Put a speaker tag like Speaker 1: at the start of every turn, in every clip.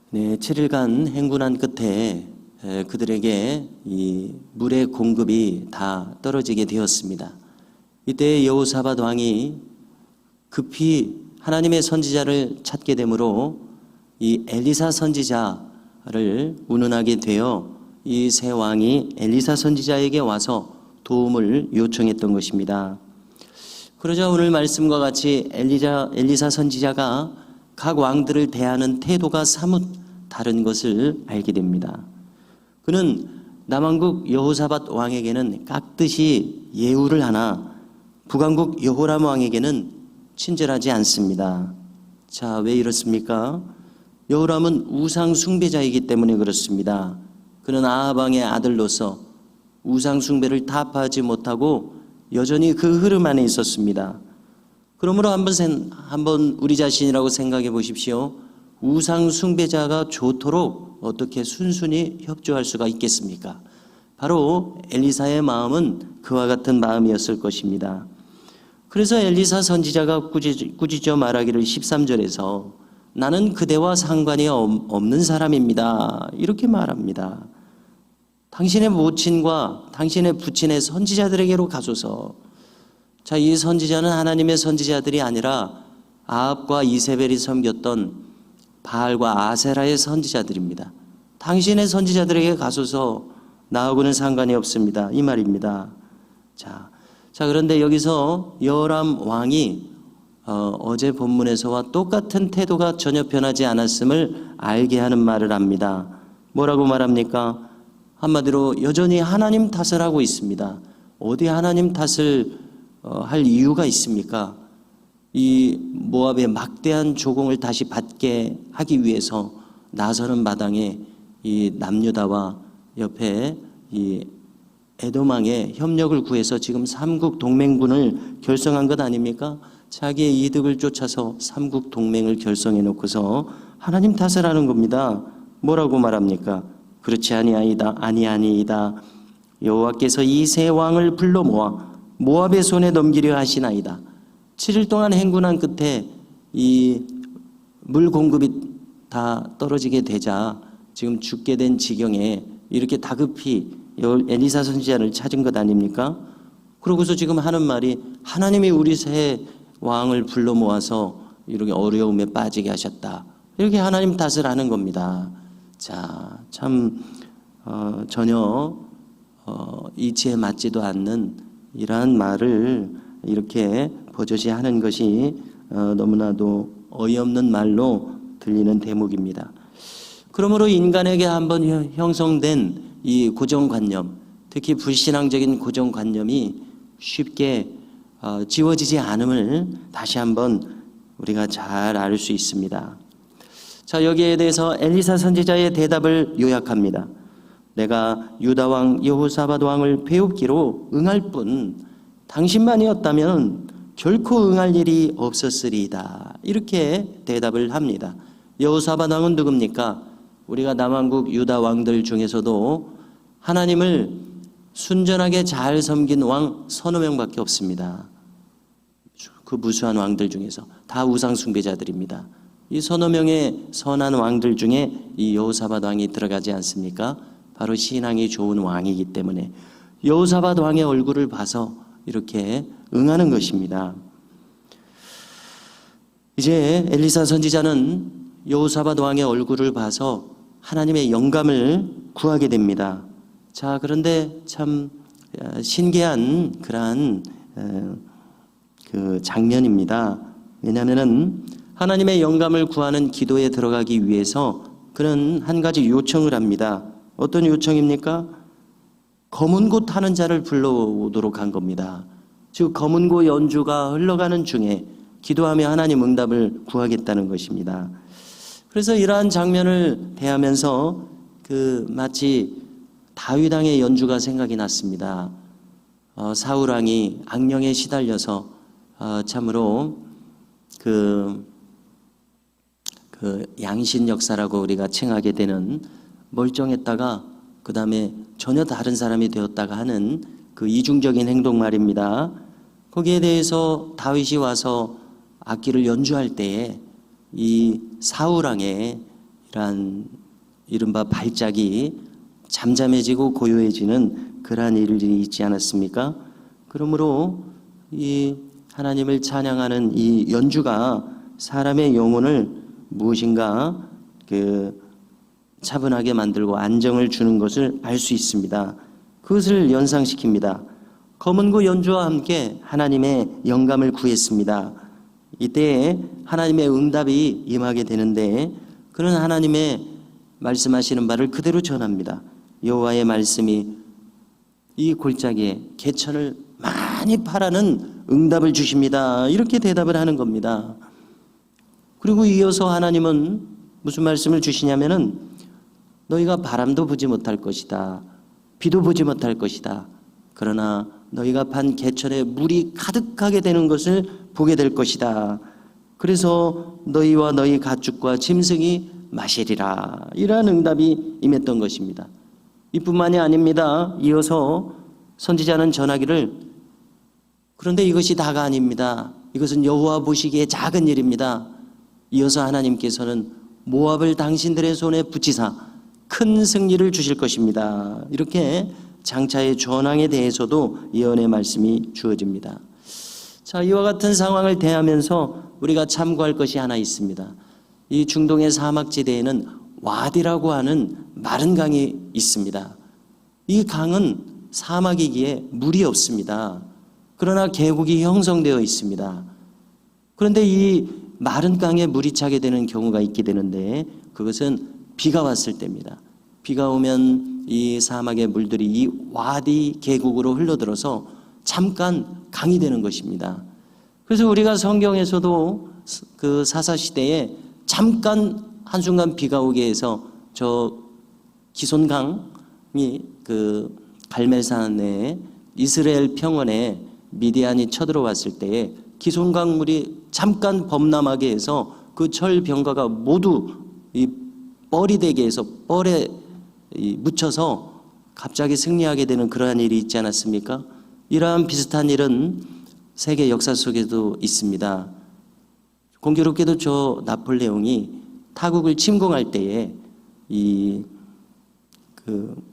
Speaker 1: 네, 7일간 행군한 끝에 그들에게 이 물의 공급이 다 떨어지게 되었습니다. 이때 여호사밧 왕이 급히 하나님의 선지자를 찾게 되므로 이 엘리사 선지자를 운운하게 되어 이 세 왕이 엘리사 선지자에게 와서 도움을 요청했던 것입니다. 그러자 오늘 말씀과 같이 엘리사 선지자가 각 왕들을 대하는 태도가 사뭇 다른 것을 알게 됩니다. 그는 남왕국 여호사밧 왕에게는 깍듯이 예우를 하나 북왕국 여호람 왕에게는 친절하지 않습니다. 자, 왜 이렇습니까? 여호람은 우상 숭배자이기 때문에 그렇습니다. 그는 아합 왕의 아들로서 우상 숭배를 타파하지 못하고 여전히 그 흐름 안에 있었습니다. 그러므로 한번 우리 자신이라고 생각해 보십시오. 우상 숭배자가 좋도록 어떻게 순순히 협조할 수가 있겠습니까? 바로 엘리사의 마음은 그와 같은 마음이었을 것입니다. 그래서 엘리사 선지자가 꾸짖어 말하기를 13절에서 나는 그대와 상관이 없는 사람입니다. 이렇게 말합니다. 당신의 모친과 당신의 부친의 선지자들에게로 가소서. 자, 이 선지자는 하나님의 선지자들이 아니라 아합과 이세벨이 섬겼던 바알과 아세라의 선지자들입니다. 당신의 선지자들에게 가소서. 나하고는 상관이 없습니다. 이 말입니다. 자, 그런데 여기서 여호람 왕이 어제 본문에서와 똑같은 태도가 전혀 변하지 않았음을 알게 하는 말을 합니다. 뭐라고 말합니까? 한마디로 여전히 하나님 탓을 하고 있습니다. 어디 하나님 탓을 할 이유가 있습니까? 이 모압의 막대한 조공을 다시 받게 하기 위해서 나서는 마당에 이 남유다와 옆에 이 에돔 왕의 협력을 구해서 지금 삼국 동맹군을 결성한 것 아닙니까? 자기의 이득을 쫓아서 삼국 동맹을 결성해 놓고서 하나님 탓을 하는 겁니다. 뭐라고 말합니까? 그렇지 아니이다. 여호와께서 이 세 왕을 불러 모아 모압의 손에 넘기려 하시나이다. 7일 동안 행군한 끝에 이 물 공급이 다 떨어지게 되자 지금 죽게 된 지경에 이렇게 다급히 엘리사 선지자를 찾은 것 아닙니까? 그러고서 지금 하는 말이 하나님이 우리 세 왕을 불러 모아서 이렇게 어려움에 빠지게 하셨다. 이렇게 하나님 탓을 하는 겁니다. 자, 참 전혀 이치에 맞지도 않는 이러한 말을 이렇게 버젓이 하는 것이 너무나도 어이없는 말로 들리는 대목입니다. 그러므로 인간에게 한번 형성된 이 고정관념, 특히 불신앙적인 고정관념이 쉽게 지워지지 않음을 다시 한번 우리가 잘 알 수 있습니다. 자, 여기에 대해서 엘리사 선지자의 대답을 요약합니다. 내가 유다 왕 여호사밧 왕을 배웁기로 응할 뿐 당신만이었다면 결코 응할 일이 없었으리이다. 이렇게 대답을 합니다. 여호사밧 왕은 누굽니까? 우리가 남왕국 유다 왕들 중에서도 하나님을 순전하게 잘 섬긴 왕 서너 명밖에 없습니다. 그 무수한 왕들 중에서 다 우상 숭배자들입니다. 이 서너 명의 선한 왕들 중에 이 여호사밧 왕이 들어가지 않습니까? 바로 신앙이 좋은 왕이기 때문에 여호사밧 왕의 얼굴을 봐서 이렇게 응하는 것입니다. 이제 엘리사 선지자는 여호사밧 왕의 얼굴을 봐서 하나님의 영감을 구하게 됩니다. 자, 그런데 참 신기한 그러한 그 장면입니다. 왜냐하면은 하나님의 영감을 구하는 기도에 들어가기 위해서 그는 한 가지 요청을 합니다. 어떤 요청입니까? 검은고 타는 자를 불러오도록 한 겁니다. 즉 검은고 연주가 흘러가는 중에 기도하며 하나님 응답을 구하겠다는 것입니다. 그래서 이러한 장면을 대하면서 마치 다윗 왕의 연주가 생각이 났습니다. 사울 왕이 악령에 시달려서 참으로 그 양신 역사라고 우리가 칭하게 되는 멀쩡했다가 그 다음에 전혀 다른 사람이 되었다가 하는 그 이중적인 행동 말입니다. 거기에 대해서 다윗이 와서 악기를 연주할 때에 이 사울 왕의 이러한 이른바 발작이 잠잠해지고 고요해지는 그러한 일이 있지 않았습니까? 그러므로 이 하나님을 찬양하는 이 연주가 사람의 영혼을 무엇인가 차분하게 만들고 안정을 주는 것을 알 수 있습니다. 그것을 연상시킵니다. 검은고 연주와 함께 하나님의 영감을 구했습니다. 이때 하나님의 응답이 임하게 되는데 그는 하나님의 말씀하시는 바를 그대로 전합니다. 여호와의 말씀이 이 골짜기에 개천을 많이 파라는 응답을 주십니다. 이렇게 대답을 하는 겁니다. 그리고 이어서 하나님은 무슨 말씀을 주시냐면은 너희가 바람도 보지 못할 것이다. 비도 보지 못할 것이다. 그러나 너희가 판 개천에 물이 가득하게 되는 것을 보게 될 것이다. 그래서 너희와 너희 가축과 짐승이 마시리라. 이러한 응답이 임했던 것입니다. 이뿐만이 아닙니다. 이어서 선지자는 전하기를 그런데 이것이 다가 아닙니다. 이것은 여호와 보시기에 작은 일입니다. 이어서 하나님께서는 모압을 당신들의 손에 붙이사 큰 승리를 주실 것입니다. 이렇게 장차의 전황에 대해서도 예언의 말씀이 주어집니다. 자, 이와 같은 상황을 대하면서 우리가 참고할 것이 하나 있습니다. 이 중동의 사막지대에는 와디라고 하는 마른 강이 있습니다. 이 강은 사막이기에 물이 없습니다. 그러나 계곡이 형성되어 있습니다. 그런데 이 마른 강에 물이 차게 되는 경우가 있게 되는데 그것은 비가 왔을 때입니다. 비가 오면 이 사막의 물들이 이 와디 계곡으로 흘러들어서 잠깐 강이 되는 것입니다. 그래서 우리가 성경에서도 그 사사시대에 잠깐 한순간 비가 오게 해서 저 기손강이 그 갈멜산에 이스라엘 평원에 미디안이 쳐들어왔을 때에 기손강 물이 잠깐 범람하게 해서 그 철병가가 모두 이 뻘이 되게 해서 뻘에 묻혀서 갑자기 승리하게 되는 그러한 일이 있지 않았습니까? 이러한 비슷한 일은 세계 역사 속에도 있습니다. 공교롭게도 저 나폴레옹이 타국을 침공할 때에 그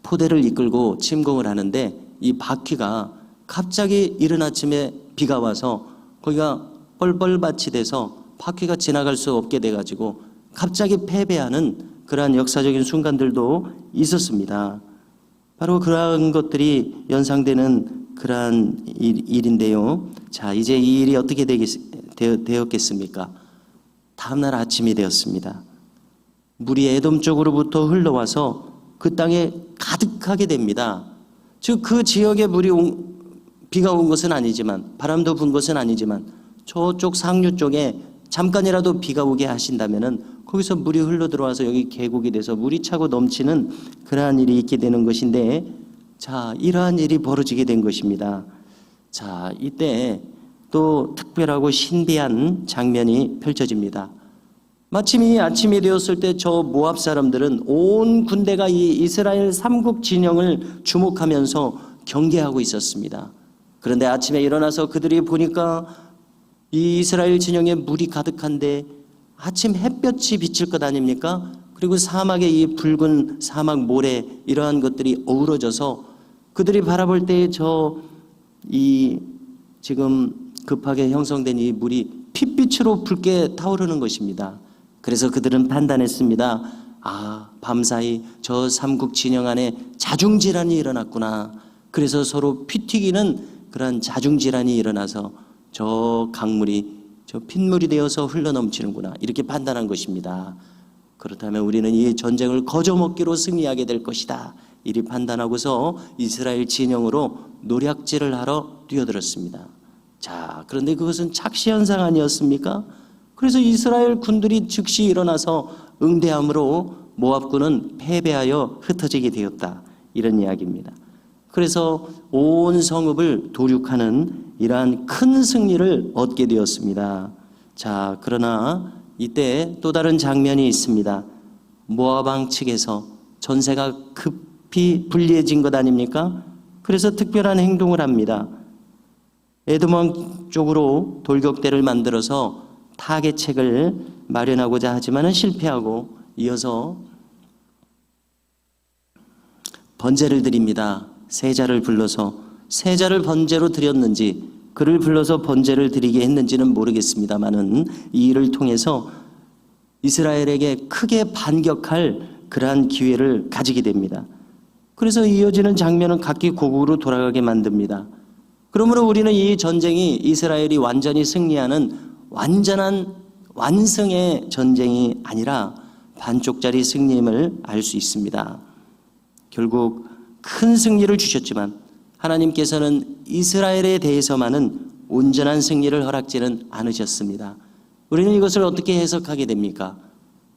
Speaker 1: 포대를 이끌고 침공을 하는데 이 바퀴가 갑자기 이른 아침에 비가 와서 거기가 뻘뻘밭이 돼서 바퀴가 지나갈 수 없게 돼가지고 갑자기 패배하는 그러한 역사적인 순간들도 있었습니다. 바로 그러한 것들이 연상되는 그러한 일인데요. 자, 이제 이 일이 어떻게 되었겠습니까? 다음날 아침이 되었습니다. 물이 에돔 쪽으로부터 흘러와서 그 땅에 가득하게 됩니다. 즉 그 지역에 비가 온 것은 아니지만 바람도 분 것은 아니지만 저쪽 상류 쪽에 잠깐이라도 비가 오게 하신다면은 거기서 물이 흘러 들어와서 여기 계곡이 돼서 물이 차고 넘치는 그러한 일이 있게 되는 것인데 자, 이러한 일이 벌어지게 된 것입니다. 자, 이때 또 특별하고 신비한 장면이 펼쳐집니다. 마침 이 아침이 되었을 때 저 모압 사람들은 온 군대가 이 이스라엘 삼국 진영을 주목하면서 경계하고 있었습니다. 그런데 아침에 일어나서 그들이 보니까 이 이스라엘 진영에 물이 가득한데 아침 햇볕이 비칠 것 아닙니까? 그리고 사막의 이 붉은 사막 모래 이러한 것들이 어우러져서 그들이 바라볼 때에 지금 급하게 형성된 이 물이 핏빛으로 붉게 타오르는 것입니다. 그래서 그들은 판단했습니다. 아, 밤사이 저 삼국 진영 안에 자중질환이 일어났구나. 그래서 서로 피 튀기는 그런 자중질환이 일어나서 저 강물이 저 핏물이 되어서 흘러넘치는구나. 이렇게 판단한 것입니다. 그렇다면 우리는 이 전쟁을 거저먹기로 승리하게 될 것이다. 이리 판단하고서 이스라엘 진영으로 노략질을 하러 뛰어들었습니다. 자, 그런데 그것은 착시현상 아니었습니까? 그래서 이스라엘 군들이 즉시 일어나서 응대함으로 모압군은 패배하여 흩어지게 되었다. 이런 이야기입니다. 그래서 온 성읍을 도륙하는 이러한 큰 승리를 얻게 되었습니다. 자, 그러나 이때 또 다른 장면이 있습니다. 모압 왕 측에서 전세가 급히 불리해진 것 아닙니까? 그래서 특별한 행동을 합니다. 에돔 왕 쪽으로 돌격대를 만들어서 타겟책을 마련하고자 하지만은 실패하고 이어서 번제를 드립니다. 세자를 불러서 세자를 번제로 드렸는지 그를 불러서 번제를 드리게 했는지는 모르겠습니다만은 이 일을 통해서 이스라엘에게 크게 반격할 그러한 기회를 가지게 됩니다. 그래서 이어지는 장면은 각기 고국으로 돌아가게 만듭니다. 그러므로 우리는 이 전쟁이 이스라엘이 완전히 승리하는 완전한 완승의 전쟁이 아니라 반쪽짜리 승리임을 알 수 있습니다. 결국 큰 승리를 주셨지만 하나님께서는 이스라엘에 대해서만은 온전한 승리를 허락지는 않으셨습니다. 우리는 이것을 어떻게 해석하게 됩니까?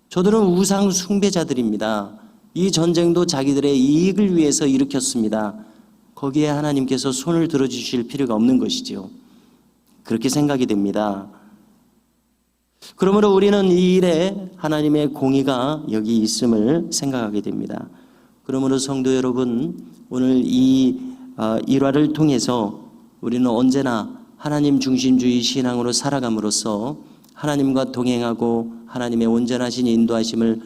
Speaker 1: 저들은 우상 숭배자들입니다. 이 전쟁도 자기들의 이익을 위해서 일으켰습니다. 거기에 하나님께서 손을 들어주실 필요가 없는 것이지요. 그렇게 생각이 됩니다. 그러므로 우리는 이 일에 하나님의 공의가 여기 있음을 생각하게 됩니다. 그러므로 성도 여러분, 오늘 이 일화를 통해서 우리는 언제나 하나님 중심주의 신앙으로 살아감으로써 하나님과 동행하고 하나님의 온전하신 인도하심을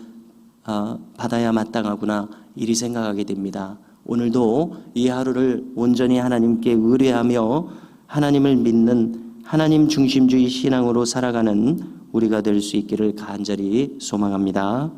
Speaker 1: 받아야 마땅하구나 이리 생각하게 됩니다. 오늘도 이 하루를 온전히 하나님께 의뢰하며 하나님을 믿는 하나님 중심주의 신앙으로 살아가는 우리가 될 수 있기를 간절히 소망합니다.